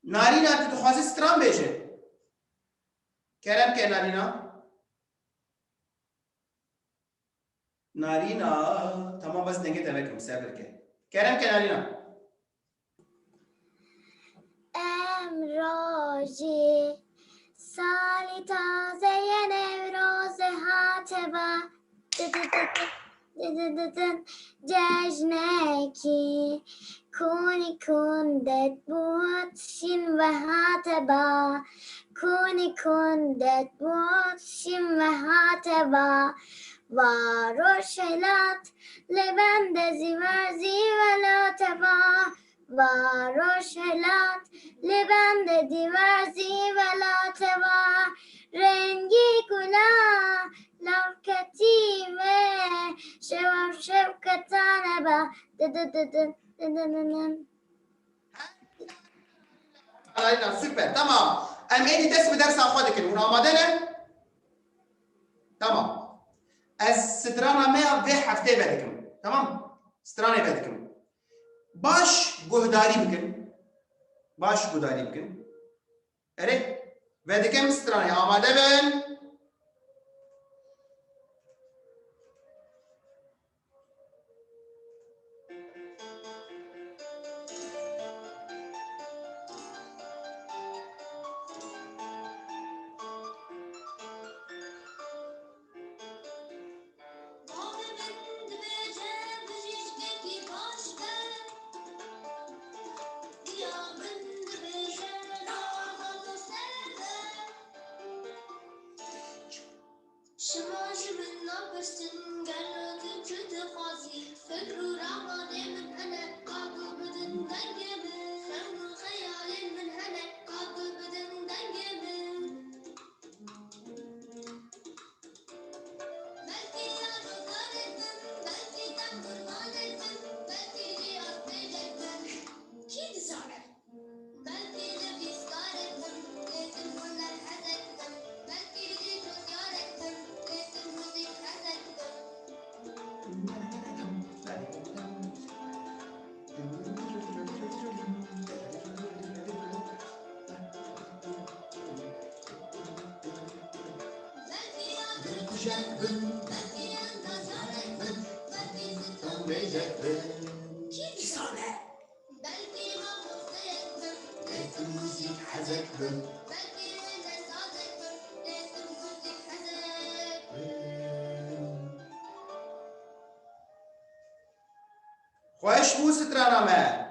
نارینا تو دخوازی ستران بیشه کرم که نارینا تمام بس دنگه تبکم صبر که کرم که نارینا امروزی سالی تازه نوروز هاتبا جشنکی کونی کندت بود شین و هاتبا کونی کندت بود شین و هاتبا واروشلات لبند زیورزی ولاتبا واروشلات لبند دیورزی ولاتبا رنگی گلا لوکتیمه شوکتانه با سوپر تمام امید دست به درس خودت کنی اون آماده نه تمام از سترانه ما به هفته بدکم تمام سترانه بدکم باش گهداری بکن اره بدکم سترانه آماده بن خوش بو سترانه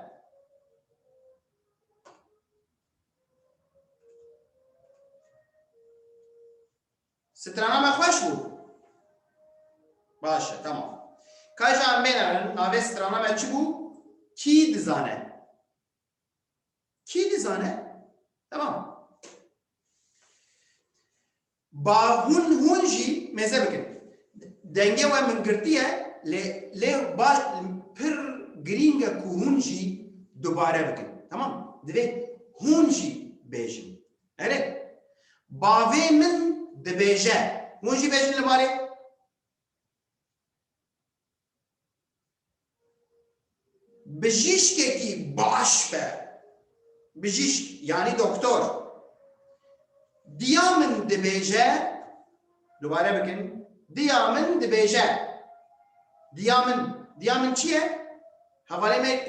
سترانه خوش بو باشه تمام کاجان بینن ناوی سترانه چی بو کی دزانه تمام با هون جی مزه بکن دنگه و من گرتیه لی با پر گرینگه که هون جی دوباره بکن تمام دوی هون جی بیجن اره باوی من دبیجه هون جی بیجن لباره بجیشکه کی باش به بجیشک یعنی دکتر دیامن دبیجه دوباره بکن دیامن دبیجه دیامن چیه؟ حوالی می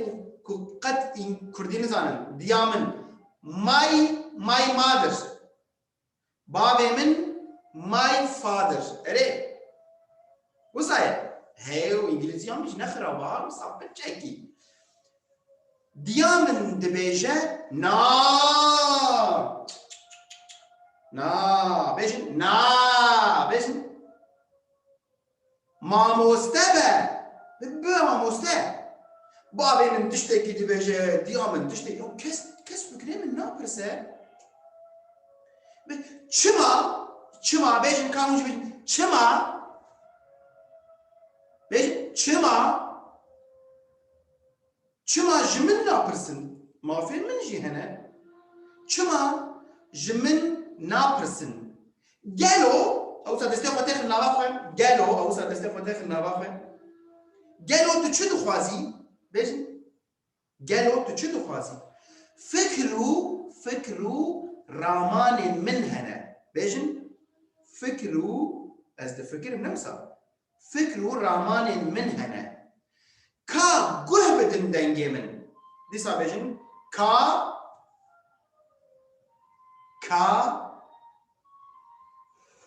که قد این کردی نزانن دیامن my mother بابی من my father اره وصایه هیو انگلیسی هم بیش نخرا با صاحب چکی دیامن دبیجه بیشن ماموسته به ماموسته بابی من تشتکی دبیجه دیامن تشتکی کس بکنه من نپرسه چما بیشن کامونج بیشن چما جمن نپرسن مافین من جی هنه چما جمن نپرسن گلو او سادسته خودت نوافم گلو او سادسته خودت نوافم گلو تو چه دخوازی بیشن گلو تو چه دخوازی فکر و رامان من هنه بیجن فکر و از ده فکرم نمسا فکر و رامان من هنه کا گوه بدن دنگی من دیسا بیجن کا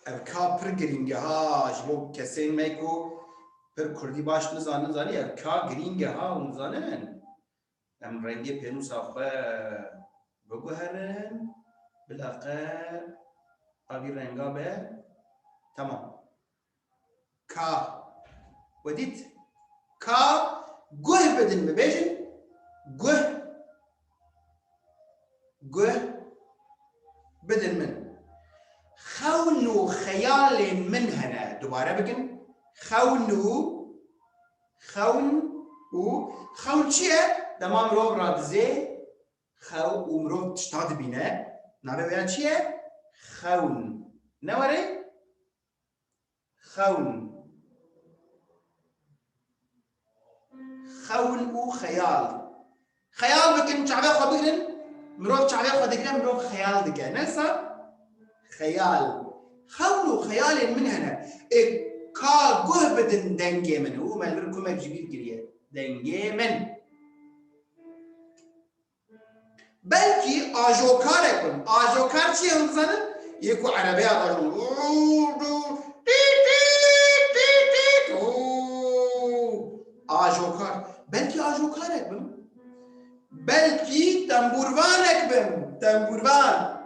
ev ka pir girînge ha ji bo kesên me ku pir Kurdî baş nizanin zanî ev ka girînge ha hûn zanin em rengê pênûsa xwe biguherin bilaqe avî renga be tamam ka wedît ka guh bidin bibêjin guh bidin min خون و خیال من هنه دوباره بگن خون چیه؟ دما مروف را دزه خون و مروف تشتا دبینه نابه بیان چیه؟ خون نواره؟ خون و خیال بکن چعبه خواه بگرن مروف چعبه خواه دگرن مروف خیال دگه نلسا؟ خیال خون و خیال من هنه کا گوه بدن دنگی من او من رکومک جبیر گریه دنگی من بلکی آجوکار کن آجوکار چیه هم زنن؟ یکو عربی آجون آجوکار بلکی آجوکار بم بلکی تنبوروان بم تنبوروان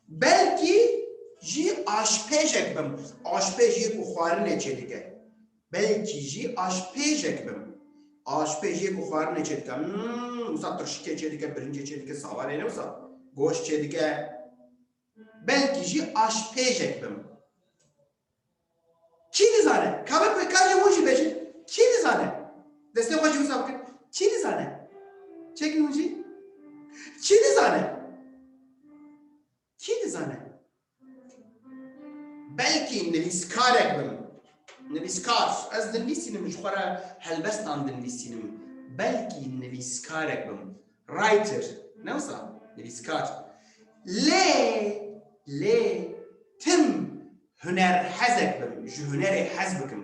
belki jî aşpêjek bim aşpêjiyek û xwarinê çêdike belki jî aşpêjek bim aşpêjiyek û xwarinê çêdike wisa tirşikê çêdike birincê çêdike sawarê ne wisa goşt çêdike belki jî aşpêjek bim kî dizane kabe pêkajê hûn jî bêjin kî dizane destê xwe jî wisa bikin kî dizane çekin hûn jî kî dizane کی دزانه بلکی نویسکارک بم نویسکار از دنویسینم جخورا هلبستان دنویسینم بلکی نویسکارک بم رایتر نوسا نویسکار لی تم هنر حزک بم جو هنر حز بکم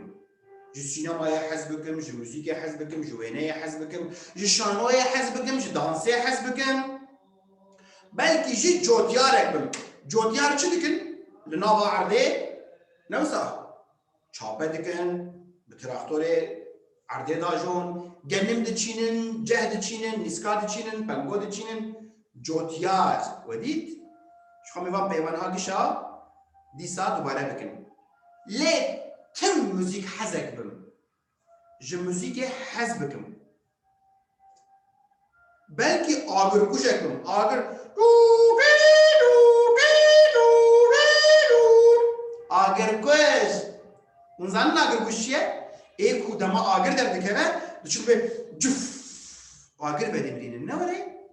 جو سینمای حز بکم جو موزیک حز بکم جو وینه حز بکم جو شانوی حز بکم جو دانسی حز بکم belki jî codyarek bim codyar çi dikin li nava erdê newsa çape dikin bi traktorê erdê dajon genim diçînin ceh diçînin nîska diçînin pengo diçînin codyar wedît ji xwe mêvan peyvanha gişa dîsa dubare bikin lê tim müzik hezek bim ji müzîkê hez bikim belki agirkuşek bim agir agirkuş hûn zanin agirkuş çi ye ê ku dema agir derdikeve diçûk bê cuf agir vedemrînin ne were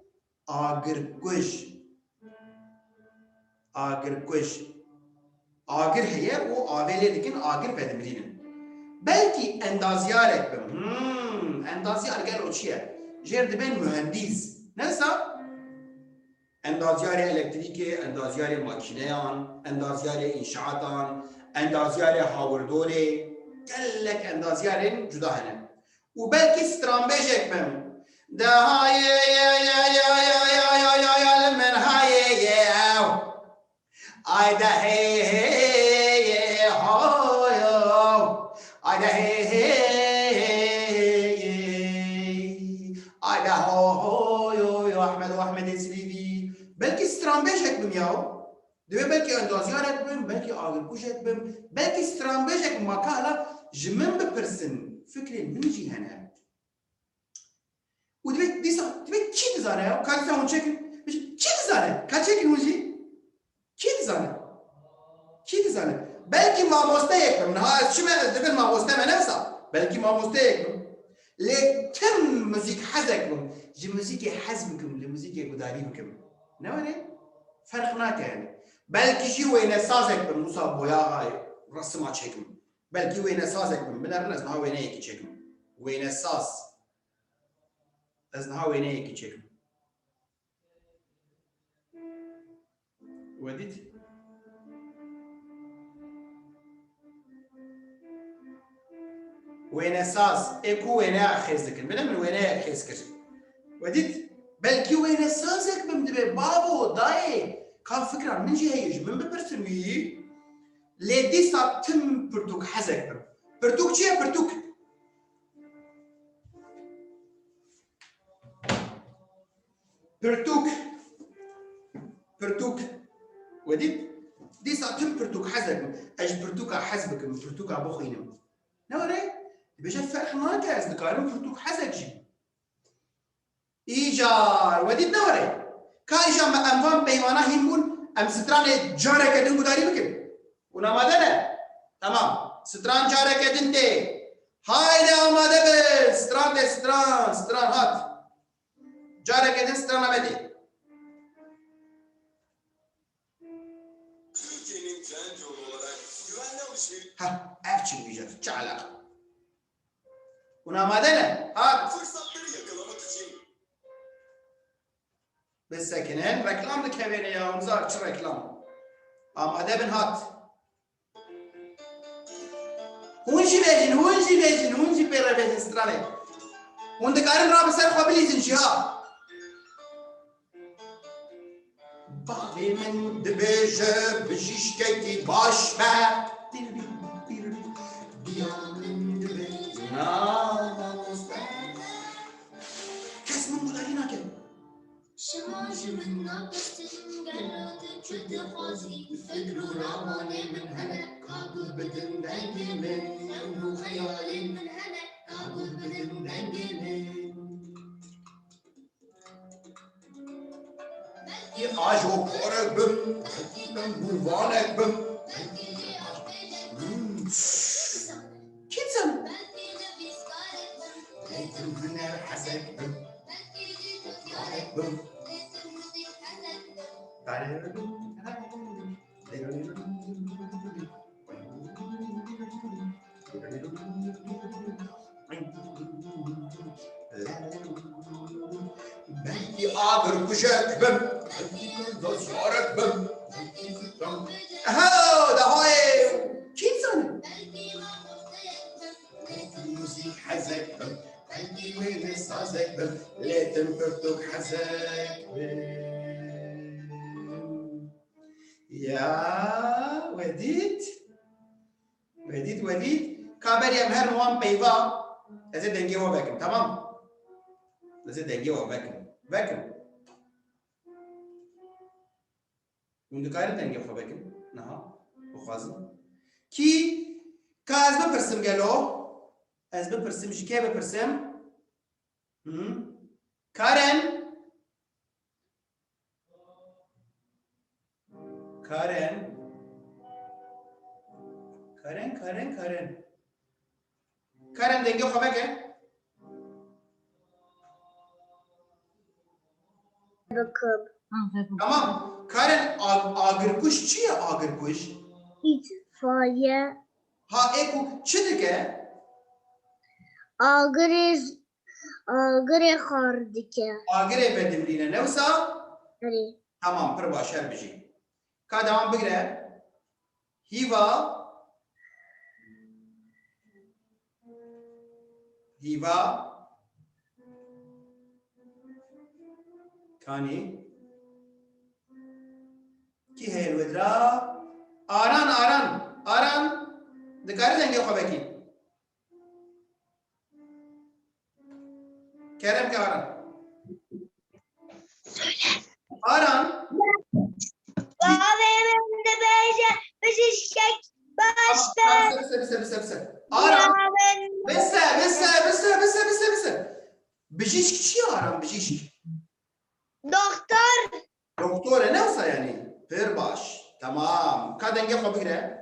agirkuş agir heye û avê lê dikin agir vedemrînin belki endaziyarek bim endaziyar gel o çi ye jêr dibên mühendîs nesa endaziyarê elektrîkê endaziyarê makîneyan endaziyarê înşaatan endaziyarê hawirdorê gelek endaziyarên cuda hene û belkî stranbêjek bim dehayê li min hayê yew ay dehê hayow ay dehê ay dehoyoy Ahmed Eslivi belki stranbêjek bim yaw divê belki endaziyarek bim belki agirkuşek bim belki stranbêjek bim maka hala ji min bipirsin fikrên min jî hene û divê dîsa divê kî dizane yaw ka dîsa hûn çekin kî dizane ka çekin hûn jî kî dizane belki mamosteyek bim niha ez çi me ez dibin mamoste me newsa belki mamosteyek bim lê tim müzik hezek bim ji müzîkê hez bikim li müzîkê gudarî bikim ne were ferq nake yani belki jî wêne sazek bim wisa boya resima çekim belki wêne sazek bim binerin ez niha wêneyekî çekim wêne saz Ez niha wêneyekî çêkim. Wedît? Wênesaz ê ku wêneya xêz dikin. Bine min wêneyek xêz kir. Wedît? Belkî wênesazek bim dibe. Babo, dayê. Ka fikran min jî heye ji min bipirsin wî. Lê dîsa tim pirtûk hezek bim. Pirtûk çi ye pirtûk? Pirtûk. Pirtûk. Wedît? Dîsa tim pirtûk hezek bim. Ez pirtûka hez bikim, pirtûka bixwînim. Ne were? Dibêje ferq nake ez dikarim pirtûk hezek jî. İcar. Wedît ne were? Ka îja me em van peymana hîn bûn, em stranê careke din gudarî bikin. Hûn amade ne? Tamam. Stran careke din tê. Haydi amade be. Stran de stran. Stran hat. Careke din stran Amedê. Türkiye'nin trend yolu olarak güvenli alışveriş Heh, ev çingîjar. Çi alaka? Hûn amade ne? Hat. fırsatları yakalamak için Bisekinin. Reklam dikevêne ya. Hûn zar çi reklam. Amade bin hat. Hûn jî bêjin, hûn jî bêjin, hûn jî pêre bêjin stranê. Hûn dikarin ra bi ser xwe bilîzin jî ha. Bavê min dibêje bijîşkekî baş be. Diya min dibêje namoste. Kes min gudarî nake. شما من ناقصتن قررت شد خوازي فكروا راماني من هنا كابو بدن دنجي من نمو خيالي من هنا كابو بدن دنجي من Ajo korek bim. Ben kurbanek bim. Kimsin? Leytim hüner hasek bim. Korek bim. Belki ağır kuşak bim. Belki kızarek bim. Aha, daha iyi. Kimsin? Belki müzik hazek bim. Belki wêne sazek bim. Lêtim pirtûk hezek bim. Ya, wedît? Wedît? Ka berî em her wan peyva. Ez ê dengê we vekim, tamam? Ez ê dengê we vekim. Hûn dikarin dengê xwe vekin? Niha, bixwazin. Kî ka ez bipirsim gelo? Ez bipirsim ji kê bipirsim? Karen. Karen dengê xwe veke? بكب Tamam. Karen agirkuş çi ye agirkuş? İtfaiye Ha eko çi dike? Agri xardike Agirê vedimrîne newsa? Berî Tamam pir baş her bijî. Ka devam bigire. Hîva kanî kî heye wedira? Aran dikarî dengê xwe vekî. Kerem ki Aran. Aran. Kahvemin de beşe Beşişkek başta Bise. Aran. Bise. Bijişk çi Aran bijişk? Doktor Doktor ne olsa yani? Pir baş. Tamam. Ka dengê xwe bigire.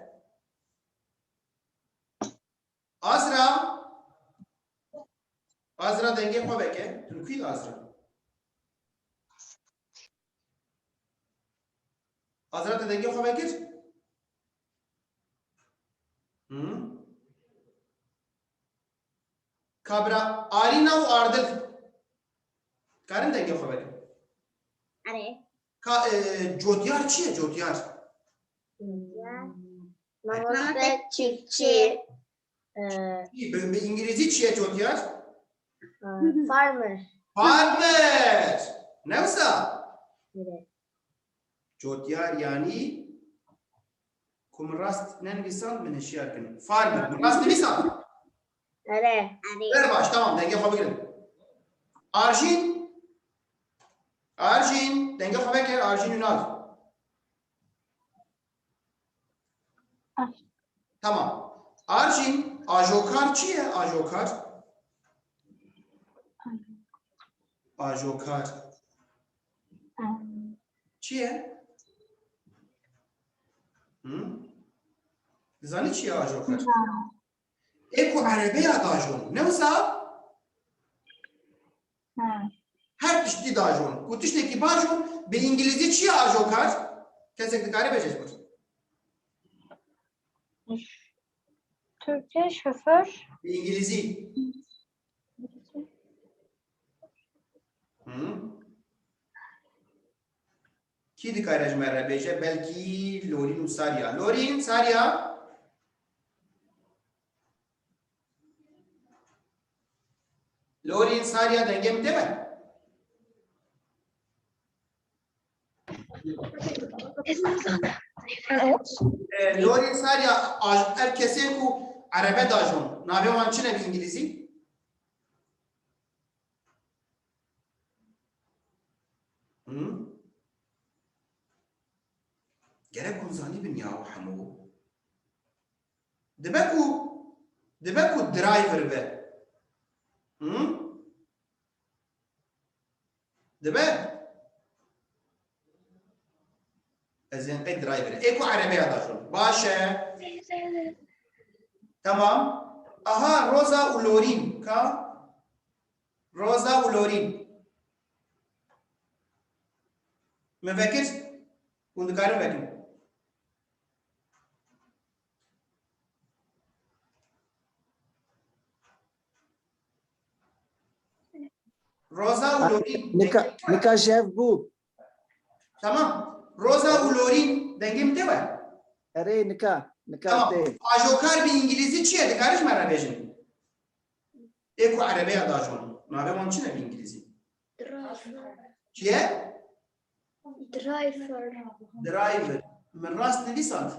Azra dengê xwe veke. Tunukî Azra. Azra te dengê xwe vekir? Kabra Alîna û Ardil. Karin denge xwe verin. آره Cotyar çiye cotyar? مامۆستا چیکچی Bi İngilizî çiye cotyar? فارمر Farmer. Ne wisa? Cotyar yani ku min rast nenivîsan min hişyar kin. Farmer. Min rast nivîsan. آره Ver baş tamam denge xwe bigirin. Arjin. Arjin. Denge xwe vekir Arjin Ünal. Tamam. Arjin ajokar çiye ajokar? Ajokar. Çiye? Dizanî çiye ajokar? Eko Erebeya dajon. Ne wisa? Her tiştî dajon. Ku tiştekî bajon bi İngilizî çiye ajokar? Kesek dikare becez bir. Türkçe şoför. Bi İngilizî. Kî dikare ji me re bêje? Belkî Lorîn û Sarya. Lorîn, Sarya. Lorîn, Sarya denge mi deme? Lorîn, Sarya herkesê ku Erebe dajon. Navê wan çi ne bi İngilîzî? Gerek hûn zanîbin ya hemû. Dibe ku driver be. Dibe? Ez ên pek driver. Eko Erebeya dajon. Baş e. Tamam. Aha Roza û Lorîn. Ka? Roza û Lorîn. Me vekir? Hûn dikarin vekin. Roza û Lorîn. Nika şev bû. Tamam. Roza û Lorîn dengê mi te we? Erê nika Tamam. tê. Ajokar bi İngilîzî çi ye? Dikarî ji me re bêjin? Eko Erebeya dajon. Navê wan çi ne bi İngilîzî? Çi ye? درايفر Driver. Min rast nivîsand.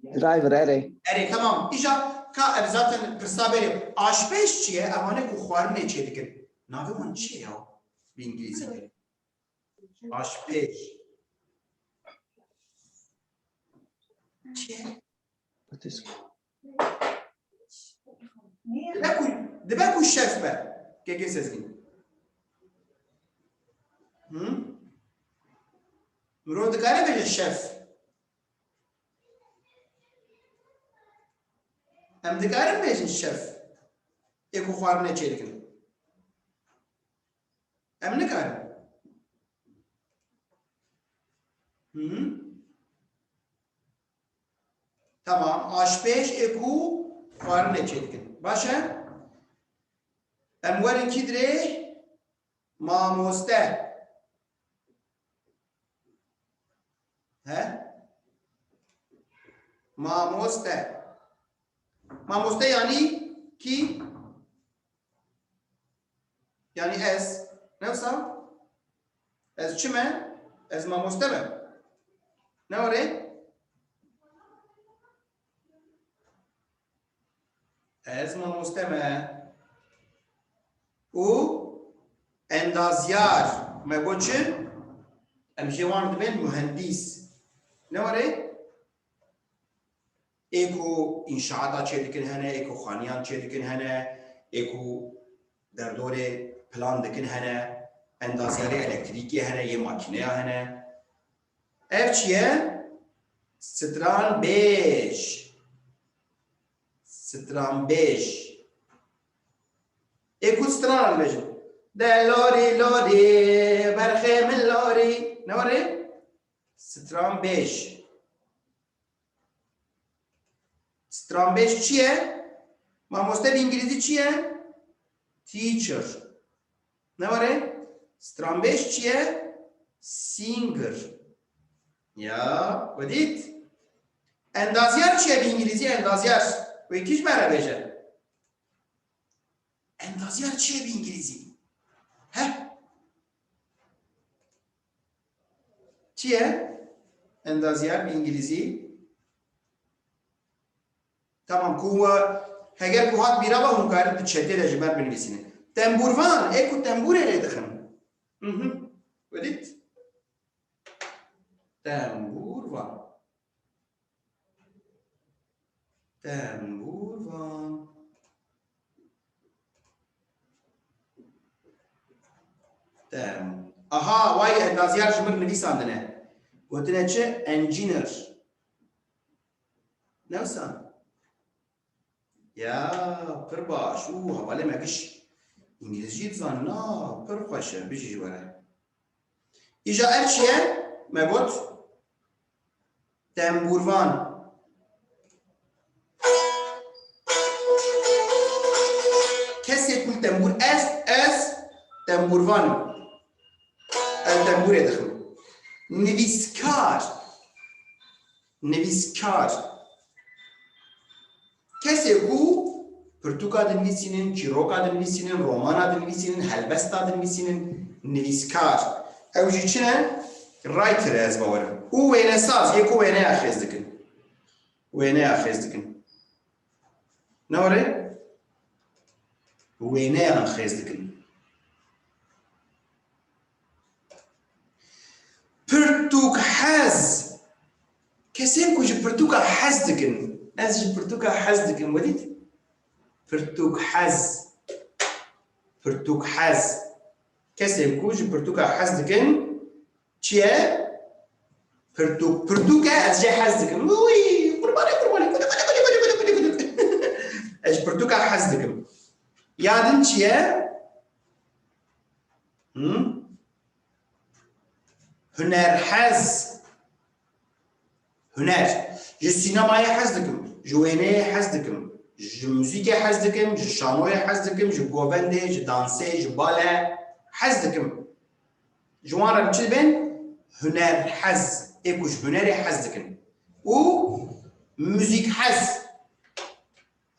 Driver erê. Erê tamam. İja ka ev zaten pirsa berê. Aşpêj çi ye? Ewane ku xwarinê çê dikin. Navê wan çi ye ya? Bi İngilîzî de. Aşpêj. Çi ye? Dibe ku şef be. Keke sezgin. Mirov dikare bêje şef. Em dikarin bêjin şef. Eko xwarinê çê dikin. Em nikarin. Tamam. Aşpêj eko xwarinê çê dikin. Baş e? Em werin kî dirê? Mamoste. He? Mamoste. Mamoste yani ki? Yani ez. Ne wisa? Ez çi me? Ez mamoste me. Ne var e? Ez mamoste me. û endazyar me got çi? Em jê wan dibên mühendîs. Ne var e? Eko inşaata çê dikin hene, eko xaniyan çê dikin hene, eko derdorê plan dikin hene, endazyarê elektrîkê hene, yê makîneya hene. Ev çi ye? Stranbêj. Stranbêj. Eko stran bêjin. De lorî lorî, berxê min lorî. Ne var e? Stranbêj. Stranbêj çi ye? Mamoste bi İngilîzî çi ye? Teacher. Ne var e? Strambeş çiye? Singer. Ya, vedit. Endazyar çiye bir İngilizce endazyar. Ve kiş beraber. Endazyar çiye bir İngilizce. Heh. Çiye? Endazyar bir İngilizce. Tamam, kuva heger kuhat bira va hun karit çete de jiber benvisine. Temburvan, eko tembure le dixin. Vedit? Temburvan. Temburvan. Aha, vay endazyar jimir nevisandine. Gotine çe engineer. Ne olsan? Ya, pır baş. Havale mekiş. İngilizce zan na, pır xoşe. Bijî ji were. İja ev çiye? Me got? Temburvan. Kesê kul tembur ez temburvanım. Ez tembûrê dixim. Nivîskar. Nivîskar. Kesê ku pirtûka dinivîsînin, çîroka dinivîsînin, romana dinivîsînin, helbesta dinivîsînin, nivîskar. Ew jî çi ne? Writer ez bawerim. û wênesaz yê ku wêneya xêz dikin. Wêneya xêz dikin. Ne were? Wêneyan xêz dikin. Pirtûk hez. Kesên ku ji pirtûka hez dikin. Ez ji pirtûka hez dikim wedît? Pirtûk hez. Pirtûk hez. Kesên ku ji pirtûka hez dikin. Çi ye? Pirtûk. Pirtûk e ez jê hez dikim. Wî qurbanê qurbanê. Ez ji pirtûka hez dikim. Yadin çi ye? Hunerhez. Huner. Ji sînemayê hez dikim. Ji wêneyê hez dikim. Ji müzîkê hez dikim. Ji şanoyê hez dikim. Ji govendê, ji dansê, ji balê hez dikim. Ji wan re çi dibin? Hunerhez. Ê ku ji hunerê hez dikin. û müzik hez.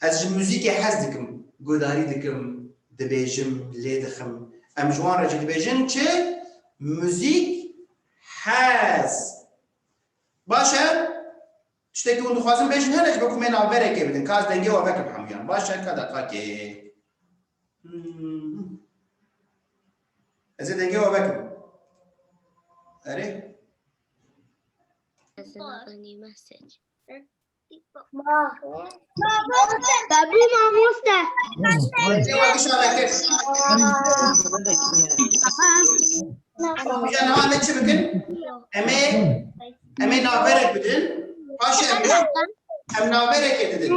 Ez ji müzîkê hez dikim. Gudarî dikim. Dibêjim, lê dixim. Em ji wan re jî dibêjin çi? Müzik hez. Baş e? Tiştekî hûn dixwazin bêjin hene ji bo ku me navberekê bidin. Ka ez dengê we vekim hemûyan. Baş e, ka deqakê. Ez ê dengê we vekim. Erê? Babu mamoste. Dengê we kişa vekir. Ya niha ne çi bikin? Em ê navberek bidin. Paşê em navberekê didin.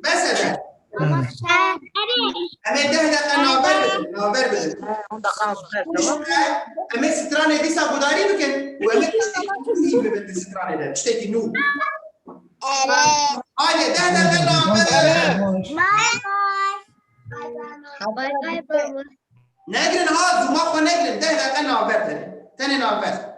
Bes ede. Em ê 10 deqe navber bidin. Em ê stranê dîsa gudarî bikin û em ê tiştekî bibin di stranê de. Tiştekî nû. Haydi 10 deqe navber bidin. Negrin ha, zûma xwe negrin. 10 deqe navber bidin. Tenê navber.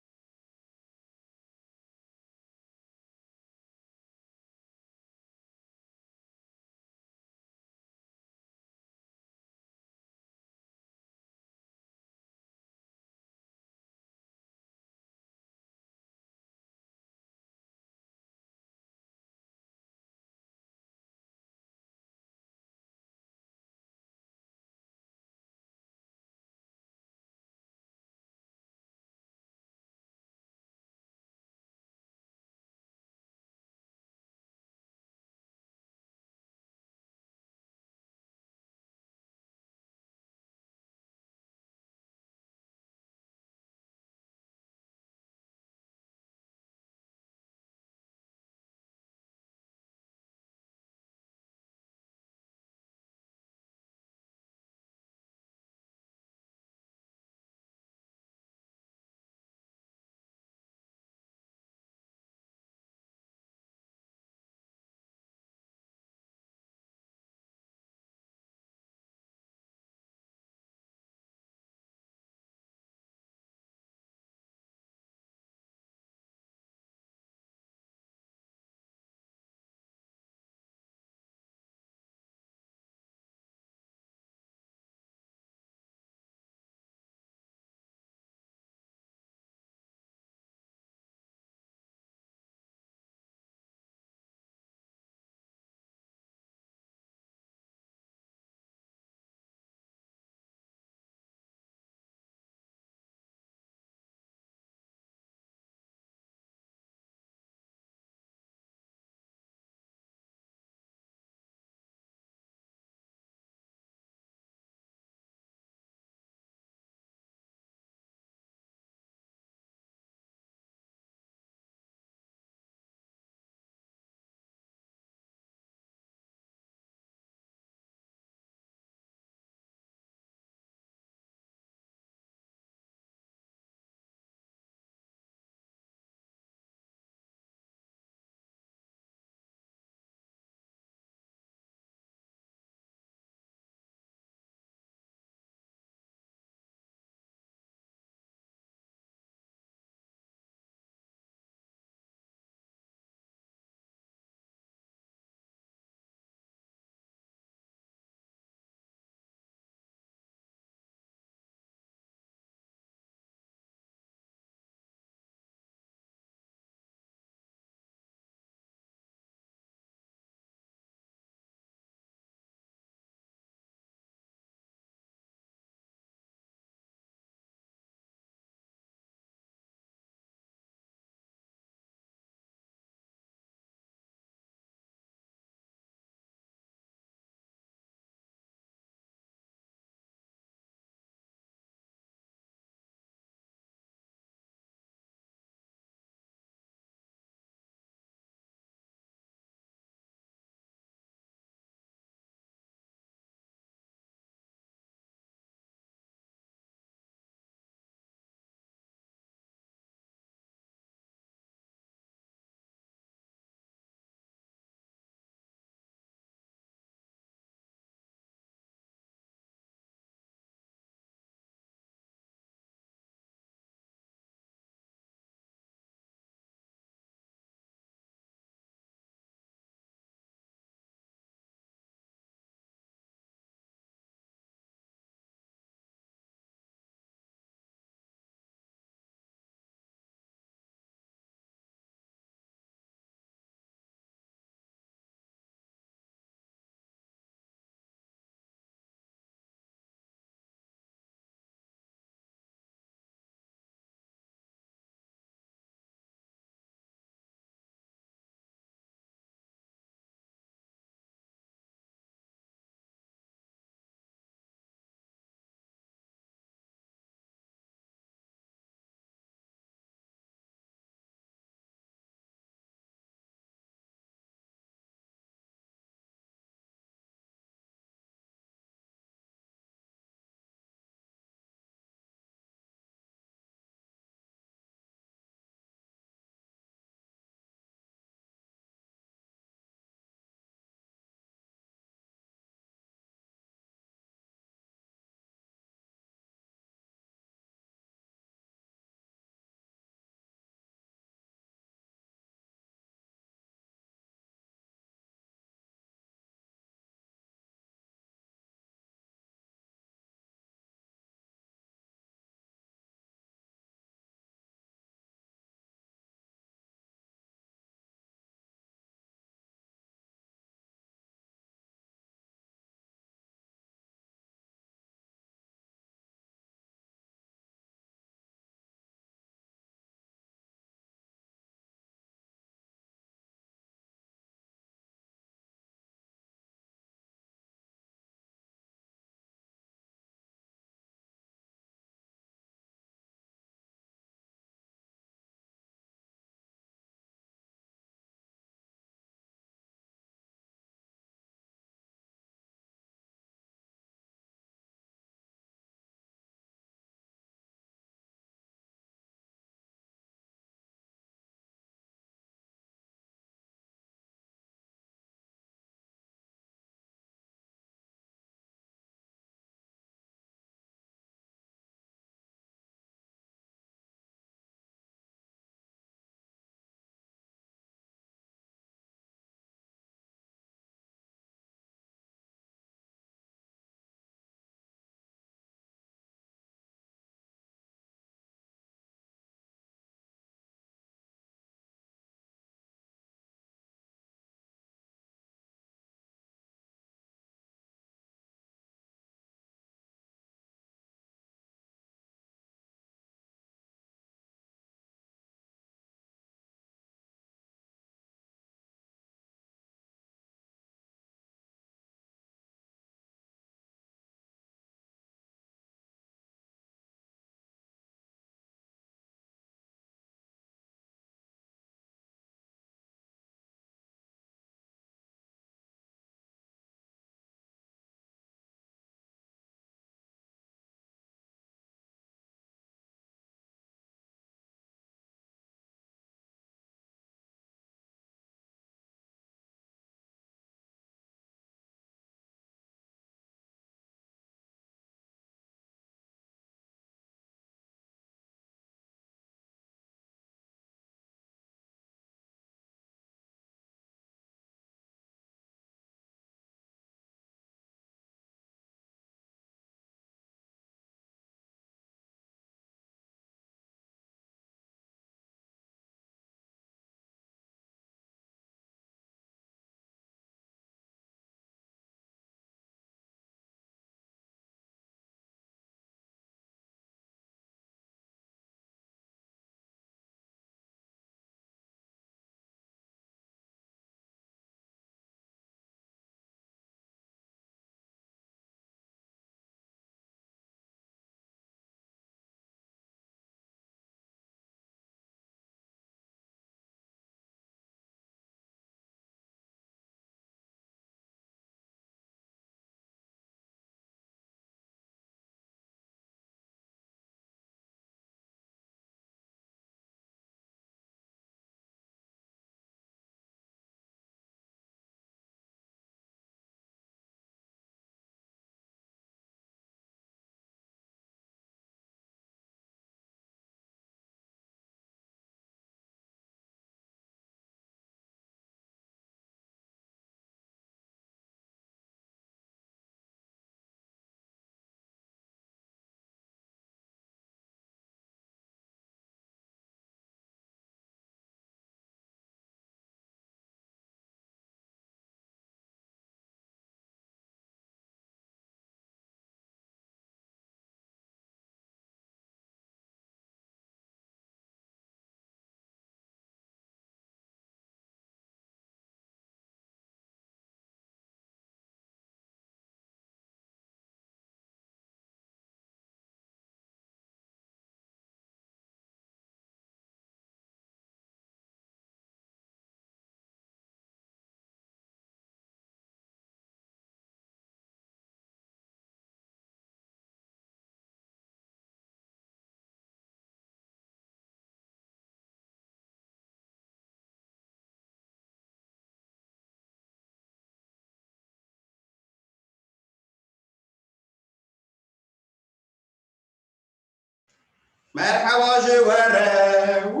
مرحبا جواره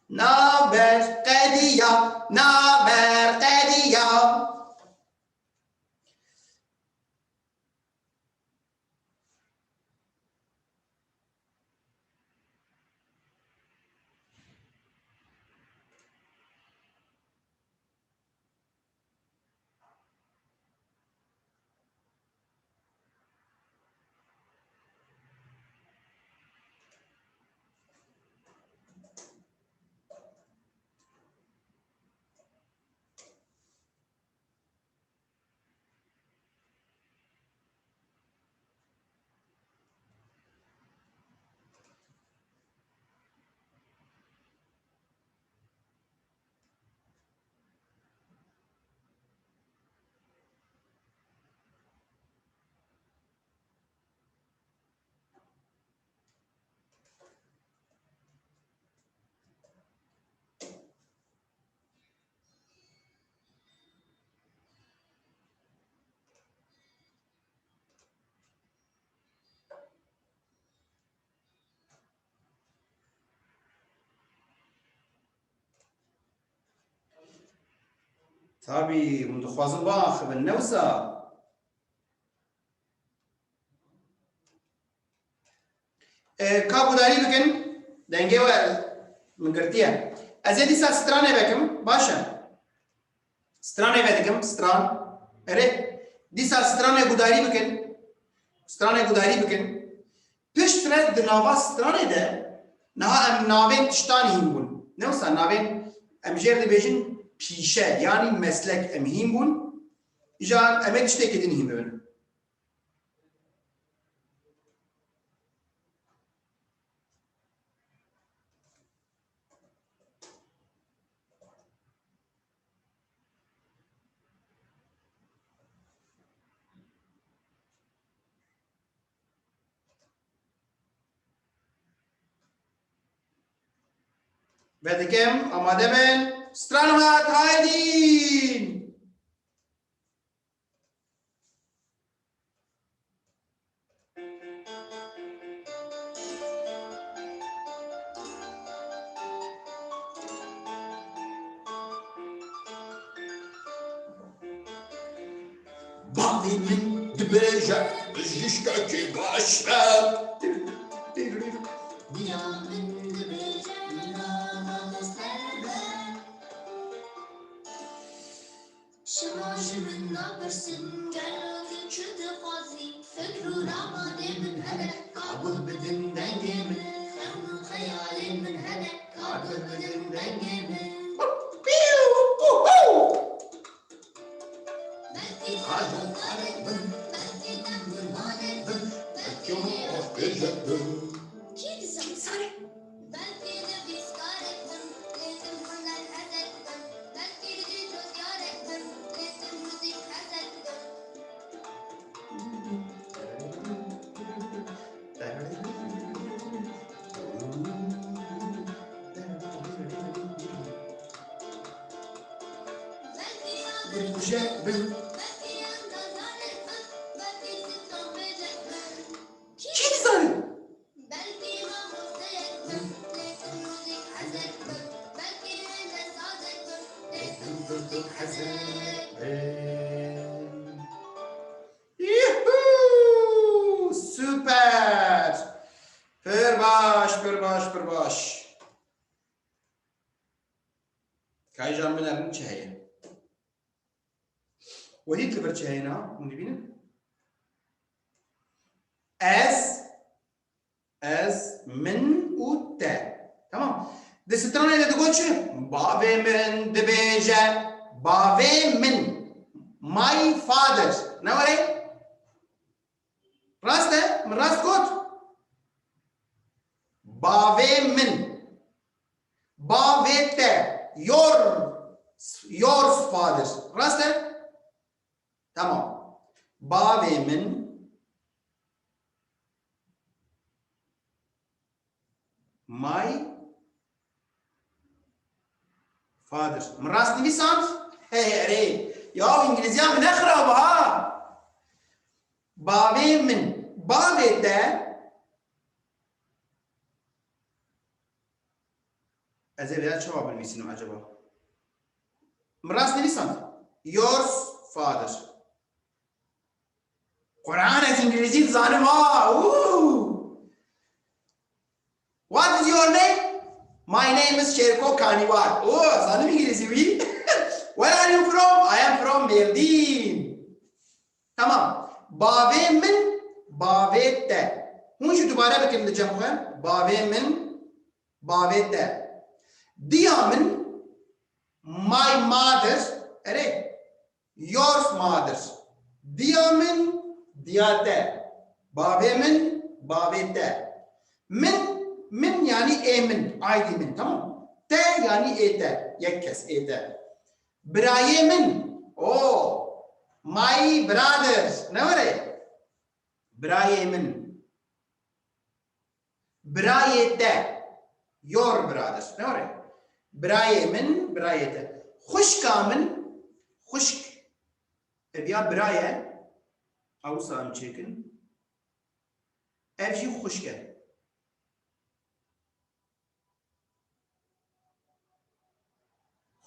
نابر قدیا نابر قدیا Tabii, bunu dixwazim biaxivin, ne wisa? Ka gudarî bikin, dengê we min girtiye. Ez ê dîsa stranê vekim, baş e. Stranê vedikim, stran. Erê, dîsa stranê gudarî bikin. Stranê gudarî bikin. Pişt re di nava stranê de niha em navên tiştanî hîn bûn. Ne wisa navên em jêr dibêjin pîşe yanî meslek em hîn bûn. Îja em ê tiştekê din hîn bibin. Vedikim, amade bin, stran hat, haydîn! Bavê min dibêje bijîşkekî baş e. Diya min dibêje nava ser e. Şima ji min napirsin gelo tu çi dixwazî fikr û ramanê min hene kabul bidin dengê min xewn û xeyalên min hene kabul bidin dengê min belkî xwedarek bin belkî demrûmanê bin belkî hevkarîya bin kî dizanî sare belkî di bîskarek bin lêzim huner hezek bin belkî di rozyarek bin lêzim müzik hezek bin belkî yadırgûjek bin belkî endazarek bin belkî sitran bêjek bin kî dizanî belkî mamosteyek bin lêzim müzik hezek bin belkî wêne sazek bin lêzim müzik hezek Yuhuu! Süper! Pir baş, pir baş, pir baş. Kaycan binerim çi heye. Wedî li bir çi heye na? Hûn dibînin? Ez, min û te. Tamam. Di stranê de digot çi? Bavê min dibêje, bavê min. My father. Ne were? Rast e? Min rast got? Bavê min. Bavê te. Your father. Rast e? Tamam. Bavê min my father. Min rast nivîsand? Hey erê. Ya İngilizceya min ne xirab ha? bavê min bavê te ez ê vêya çawa binivîsînim acaba min rast nivîsand yours father Kur'an ez İngilizî dizanim What is your name? My name is Şerko Kanivar. Zanim İngilizce wî? Where are you from? I am from Berî. Tamam. Bavê min, bavê te. Hûn jî dubare bikin li cem xwe. Bavê min, bavê te. Diya min, my mother. Erê. Your mother. Diya min, diya te. Bavê min, bavê te. Min yani emin, aydi min, tamam. Te yani ete, yekşemê, ete. Birayê min, my brother, ne var ya? Birayê min. Birayê te, your brother, ne var ya? Birayê min, birayê te. Xuşka min, xuşk. Ev birayê, awsa em çêkirin. Ev jî xuşk e.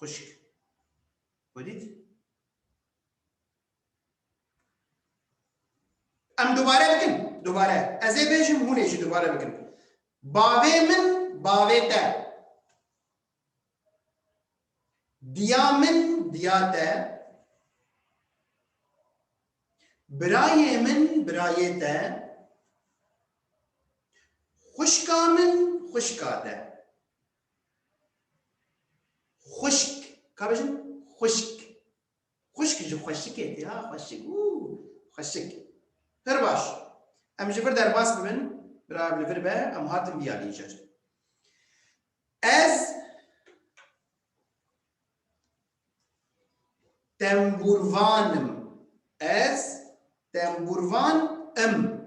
Xuşk. Vedît? Em dubare bikin. Dubare. Ez ê bêjim hûn ê jî dubare bikin. Bavê min, bavê te. Diya min, diya te. Birayê min, birayê te. Xuşka min, xuşka te. Xuşk. Kabejin? Xuşk. Xuşk ji xweşik êdî ha xweşik. Xweşik. Pir baş. Em ji vir derbas bibin. Birav li vir be em hatin biyalîjir. Ez temburvanim. Ez temburvan im.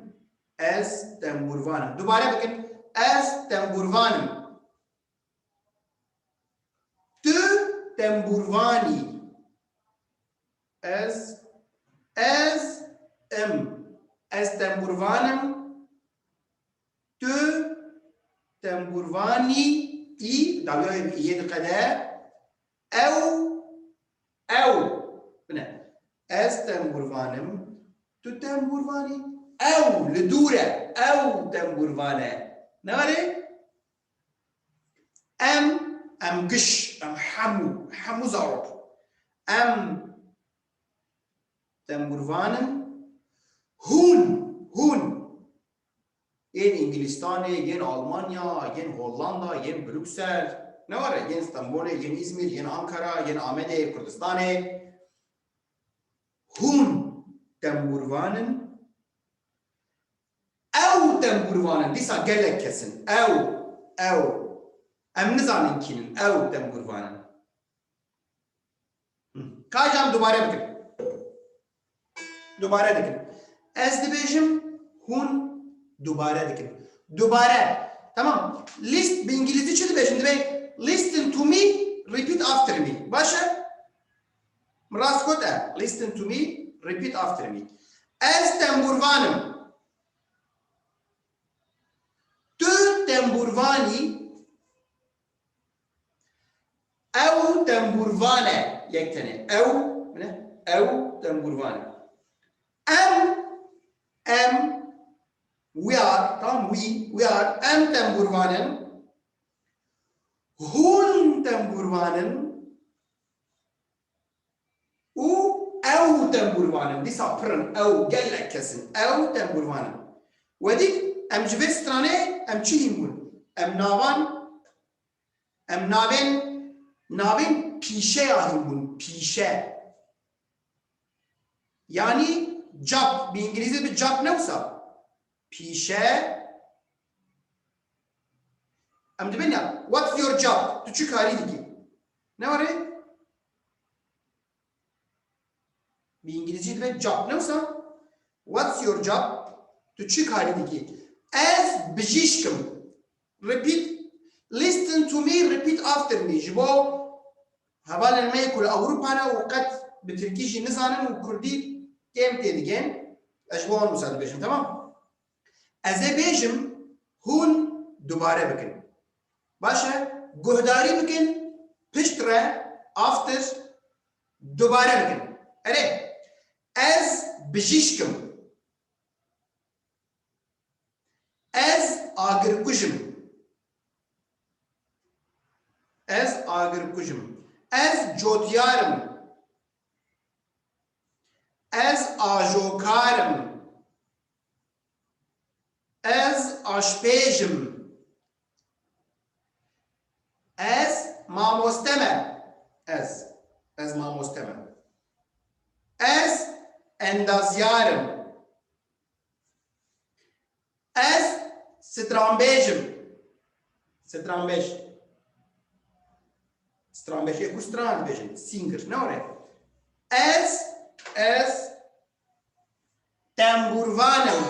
Ez temburvanim. Dubare bikin. Ez temburvanim. Tu temburvani. Ez temburvanim. Tu temburvani. İ davaya bir iye dikkat ev. Ne? Ez temburvanim. Tu temburvani. Ev li dure. Ev temburvane. Ne var ya? Em giş. Em hamu zarok. Em temburvanim. Hun. Yen İngilistan'e, yen Almanya, yen Hollanda, yen Brüksel. Ne var ya? Yen İstanbul'e, yen İzmir, yen Ankara, yen Amedê, Kurdistan'e. Hun temburvanim. Ew temburvanim. Dîsa gelek kesin. Ew. Em nizanin kînin. Ew temburvanim. Kajam dubare bikin. Dubare dikin. Ez dibêjim hûn dubare dikin. Dubare. Tamam. List bi İngilizî çi dibêjim? Dibê listen to me, repeat after me. Başa? Rast got e. Listen to me, repeat after me. Ez temburvanim. Tu temburvani. Ew temburvane. Yek tane. Ew temburvane. We are, tamam we are em temburvanim. Hun temburvanim. Ew temburvanim. Dîsa pirin. Ew gelek kesin. Ew temburvanim. Wedîk em ji vê stranê em çi hîn bûn? Em navên pîşeya hîn bûn. Pîşe. Yani job. Bir İngilizce bir job ne olsa? Pişe. Em dibin ya. What's your job? Tu çi karî dikî? Ne var ya? Bir İngilizce dibe job ne olsa? What's your job? Tu çi karî dikî? Ez bijîşkim. Repeat. Listen to me. Repeat after me. Ji bo hevalên me ku li Ewropayê û qet bi Tirkî jî nizanin û Kurdî kêm tê digên. اجوان مساعد بيجن تمام از بيجم هون دوباره بکن باشه گهداری بکن پشت را آفتر دوباره بکن اره از بجیشکم از آگر کجم از جوتیارم از آجوکارم از آشپیجم از ماموستمه از ماموستمه از اندازیارم از سترانبیجم سترانبیج اكو ستران بيجن سينجر نوري از تنبوروانم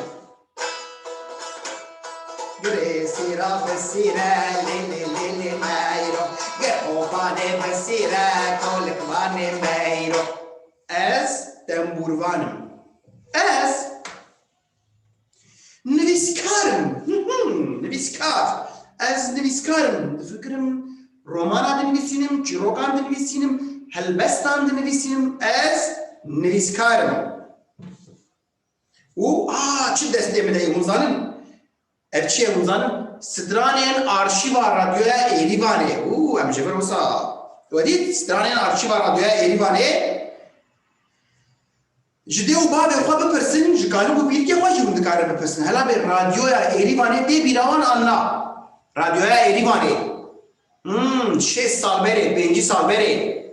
گره سیرا بسیره لیلی لیلی میرو گرهوانه بسیره کولکوانه میرو از تنبوروانم از نویسکارم نویسکار از نویسکارم فکرم رومانا دنویسینم چیروکان دنویسینم هلبستان دنویسینم از نویسکارم و چی دسته میده موزانم اف چیه موزانم سترانین آرشیوا رادیویا ایریوانه ام جبر وسا ودید سترانین آرشیوا رادیویا ایریوانه جدی و بابه خواه بپرسن جکانو ببیر که خواه جون دکاره بپرسن هلا به رادیویا ایریوانه بی بیراوان آنا رادیویا ایریوانه 6 سال بره 5 سال بره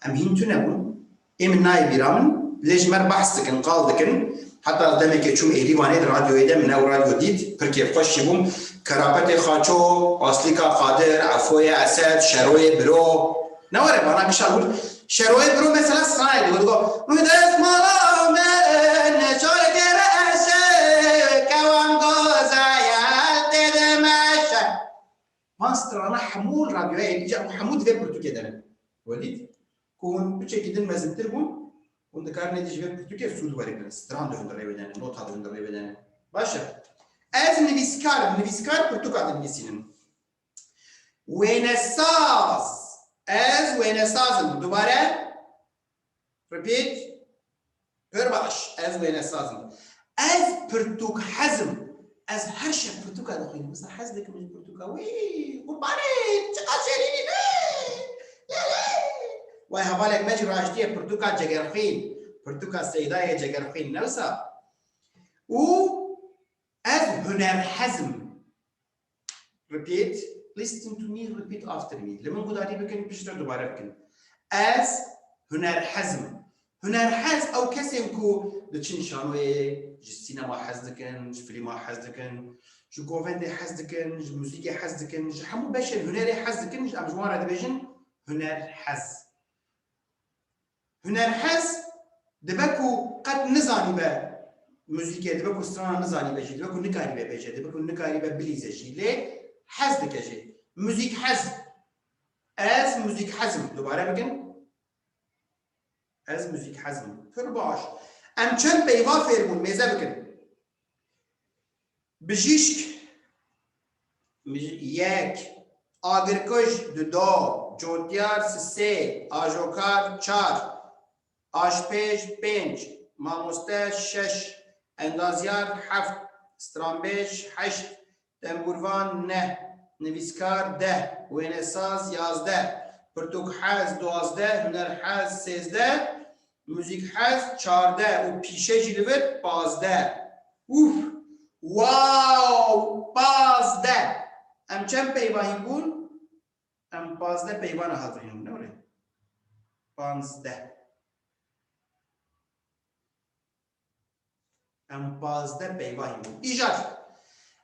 ام هینتو نبون ام نای بیرامن ليش مر بحث دكن قال دكن حتى دمك يشوم إيريواني راديو يدا من أو راديو ديد بركي خوش يبوم كرابتي خاچو أصليكا قادر عفوية أسد شروي برو نوره بانا بشار شروي برو مثلا سنايد يقول مدرس مالا من نشارك رأسه كوان غوزايا تدمشا ماسترانا حمول راديو يجي حمود في برتو كده وليد كون بچه كده مزنتر بون اون دکار ندیش به پرتوکه سود واری کنه ستران دهندره بدنه نوت دهندره بدنه باشه از نویسکار پرتوکا دنیسینم وینساز از وینسازم دوباره repeat پر باش از وینسازم از پرتوک حزم از هر شب پرتوکا دخوینم مثلا حزدک من پرتوکا وی قربانه چقدر شیرینی وای حوالك مجي راجتيه برتوكا جگرخين برتوكا سيدايا جگرخين نوسا و از هنر حزم repeat listen to me repeat after me لمن قداري بكن بشتر دوباره بكن از هنر حزم هنر حزم او كسي كو دچين شانوي جسينما حزدكن فيلم حزدكن جو غوفندي حزدكن موسيقى حزدكن حمو بشر هنري حزدكن ام جوار هذا بيجن هنر حز هنر حز دبکو قد نزانی به موزیک دبکو ستران نزانی بجی دبکو نکاری به بجی دبکو نکاری به بلیزه جی لی حز دکجی موزیک حز از موزیک حزم دوباره بگن از موزیک حزم پر باش ام چند پیوا فرمون میزه بکن بجیشک یک آگرکش دو جوتیار سه آجوکار چار آشپیج 5 ماموسته 6 اندازیار 7 سترانبیج 8 تنبوروان 9 نویسکار 10 وینساز 11 پرتوک حز 12 هنر حز 13 موزیک حز 14 و پیشه جلوت 15 اوف واو 15 ام چند پیوانی بون ام 15 پیوان هاترین نوره 15 ام 15 پیوانی بون ایجاد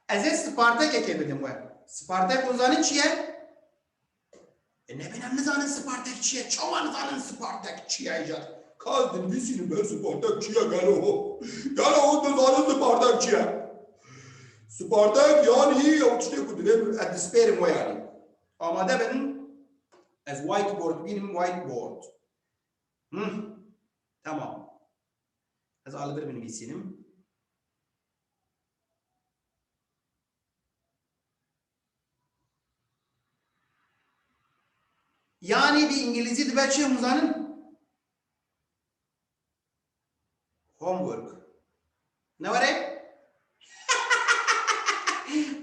از این سپارتک که بدیم و سپارتک اونزانی چیه؟ نبینم نزانن سپارتک چیه؟ چما نزانن سپارتک چیه ایجاد؟ کاز دنویسینم به سپارتک چیه گلو نزانن سپارتک چیه؟ سپارتک یعنی او چیه کدنیم ادسپیرم و یعنی آماده بدن از وایت بورد بینیم وایت بورد تمام Ez alıdır binivîsînim. Yani bir İngilizce dibe çi hemû homework. Ne var e?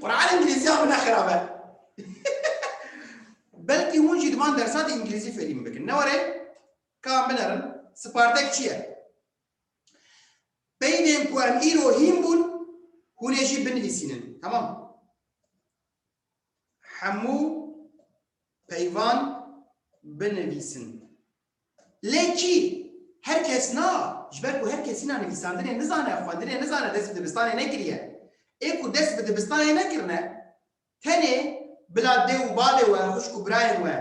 Kur'an İngilizce bina xirabe. Belki hûn jî divan dersa di İngilizce fêrî bikin. Ne var e? Kam binerin. Spartek çi ye? Peynên ku em îro hîn bûn, hûn ê jî binivîsînin. Tamam? Hemû peyvan binivîsin. Lêkî herkes na, ji ber ku herkesî na nivîsandinê nizane, xwendinê nizane, dest bi dibistanê nekiriye. Ê ku dest bi dibistanê nekirine, tenê bila dê û bavê we, xwişk û birayên we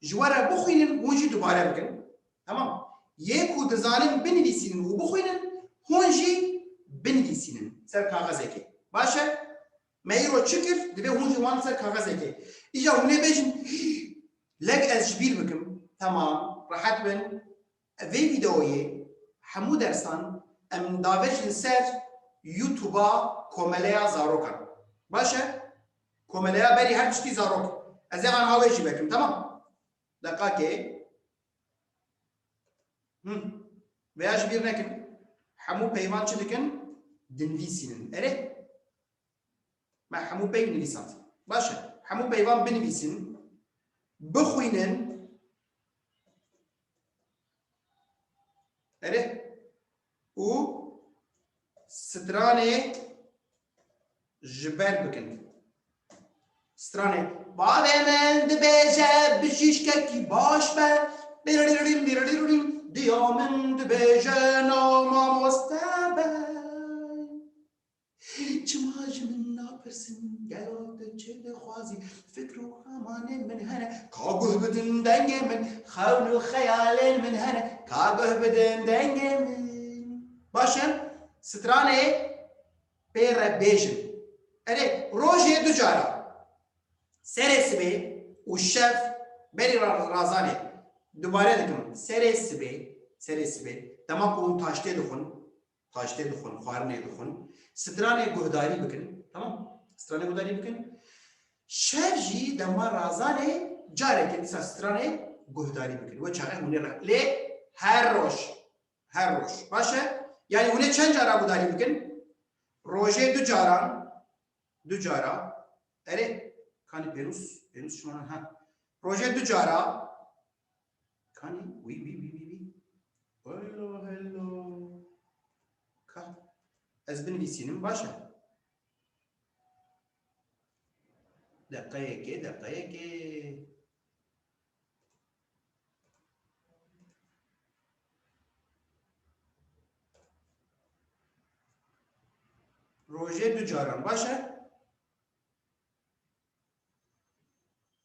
ji we re bixwînin, hûn jî dubare bikin. Tamam? Yê ku dizanin binivîsînin û bixwînin, hûn jî binivîsînin ser kaxezekê. Baş e? Me îro çi kir? Divê hûn jî wan ser kaxezekê. Îja hûn ê bêjin lek ez ji bîr bikim. Tamam, rahat bin. Vê vîdeoyê hemû dersan em davêjin ser YouTube'a Komeleya Zarokan. Baş e? Komeleya berî her tiştî Zarok. Ez ê anha wê jî vekim, tamam? Deqakê. Veya ji bîr nekin. Hemû peyvan çi dikin? Dinivîsînin. Erê? Me hemû peyv nivîsand. Baş e? Hemû peyvan binivîsin. Bixwînin. Erê? û stranê ji ber bikin. Stranê. Bavê min dibêje bijîşkekî baş be. Diya min dibêje namamoste be. Çima ji min napirsin gelo te çê dixwazî fikr û hemanên min hene ka guh bidin dengê min xewn û xeyalên min hene ka guh bidin dengê min. Baş e? Stranê pê re bêjin. Erê rojê du cara serê sibê û şev berî razanê dubare dikim serê sibê dema ku hûn taştê dixwin xwarinê dixwin stranê guhdarî bikin. Tamam? Stranê guhdarî bikin. Şev jî dema razanê carekê dîsa stranê guhdarî bikin. We çaxe hûnê re lê her roj. Baş e? Yani hûnê çend cara guhdarî bikin? Rojê du cara erê kanî pênûs şimanan ha. Rojê du cara kanî wî hello ka ez binivîsînim baş e? Deqeyekê rojê du caran baş e?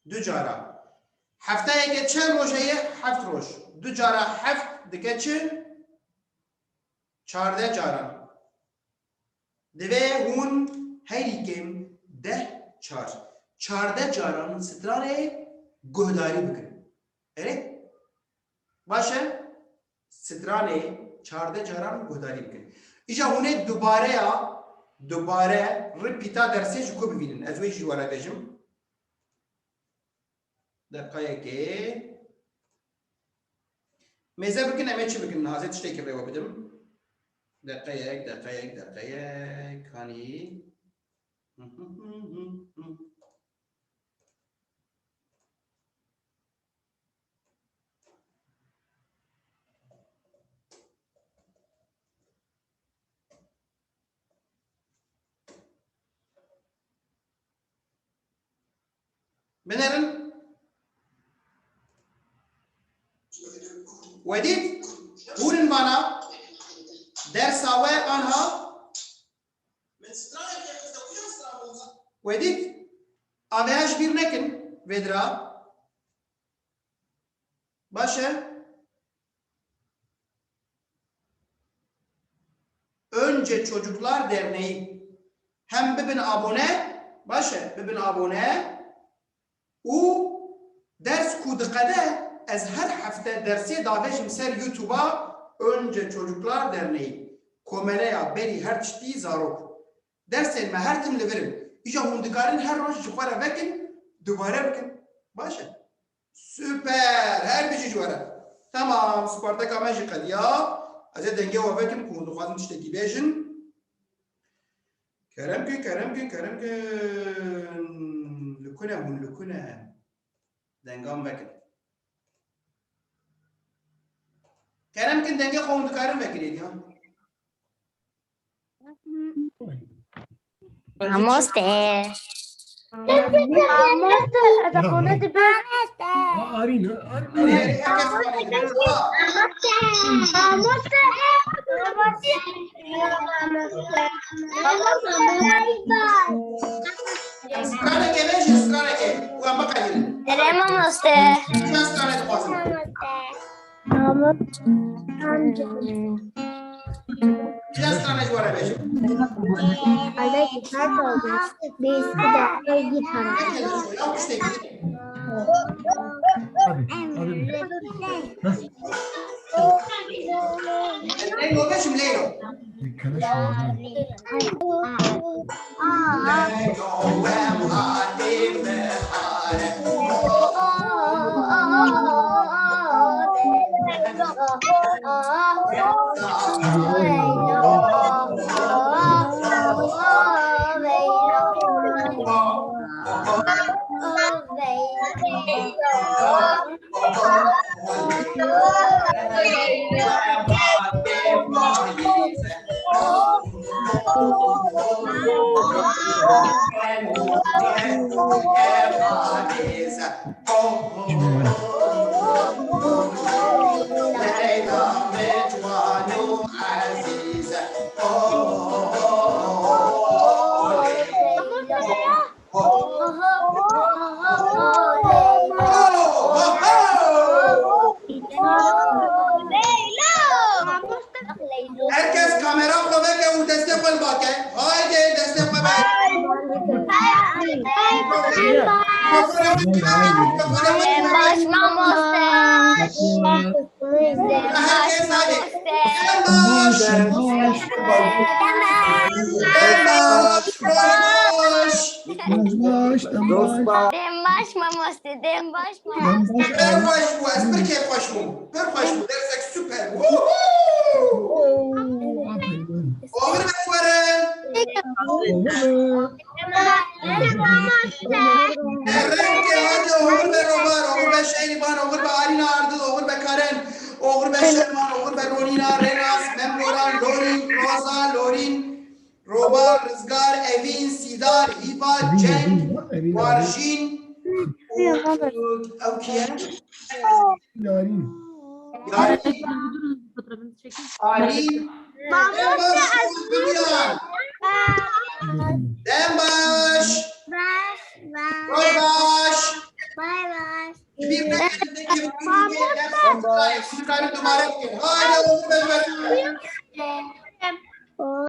Du cara. Hefteyeke çend roj heye? Heft roj. Du cara heft dike çi? Çarde caran. Divê hûn herî kêm deh çar. Çarde caran stranê guhdarî bikin. Erê? Baş e? Stranê çarde caran guhdarî bikin. İja hûnê dubare ripîta dersê ji ku bibînin. Ez wê jî were bêjim. Deqeyekê mêze bikin em ê çi bikin? Hazê tiştekî rêwe bidim. Deqeyek kanî binerin wedît hûnin bana dersa we anha wedît avêya ji bîr nekin vê dira baş e? Önce Çocuklar Derneği hem bibin abone baş e? Bibin abone û ders ku diqede ez her hefte dersê davêjim ser YouTube'a Önce Çocuklar Derneği. Komeleya, Berî, her tiştî, Zarok. Dersên me her tim li virin. İja hûn dikarin her roj ji xwe re vekin, dubare bikin. Baş e. Süper. Her bişî ji were. Tamam. Spartaka me ji qediya. Ez ê dengê we vekim ku hûn dixwazin tiştekî bêjin. Kerem kün. Li ku ne hûn li ku ne? Dengan vekin. Kerem kün dengê xwe hûn dikarin vekirîn ya. Amedê. Arina. Herkes straneke bêjin straneke. Wan biqeyirin. Derem Amedê. Çend strane dixwazin? Çend strane ji were bêjin? Ya tiştekî. Leylo beşim Leylo. Herkes kamera xwe veke û destê xwe li bake. Haydi destê xwe be. Baş Amedê. Herkes haydi. Dostlar. Dem baş Amedê. Dem baş Per hoş bu. Ez bir keyif hoş bu. Per hoş bu. Dersek süper. Oğur be were. Herkes hadi oğur be Robar. Oğur be Şehriban. Oğur be Arina Ardıl. Oğur be Karen. Oğur be Şerman. Oğur be Ronina. Renas. Memloran. Lorin. Roza. Lorin. Robar. Rızgar. Evin. Sidar. Hiba. Cenk. Varjin. Evkiye. Yarin. Arin. Dembaş. Roybaş. Bir Haydi oğlum ben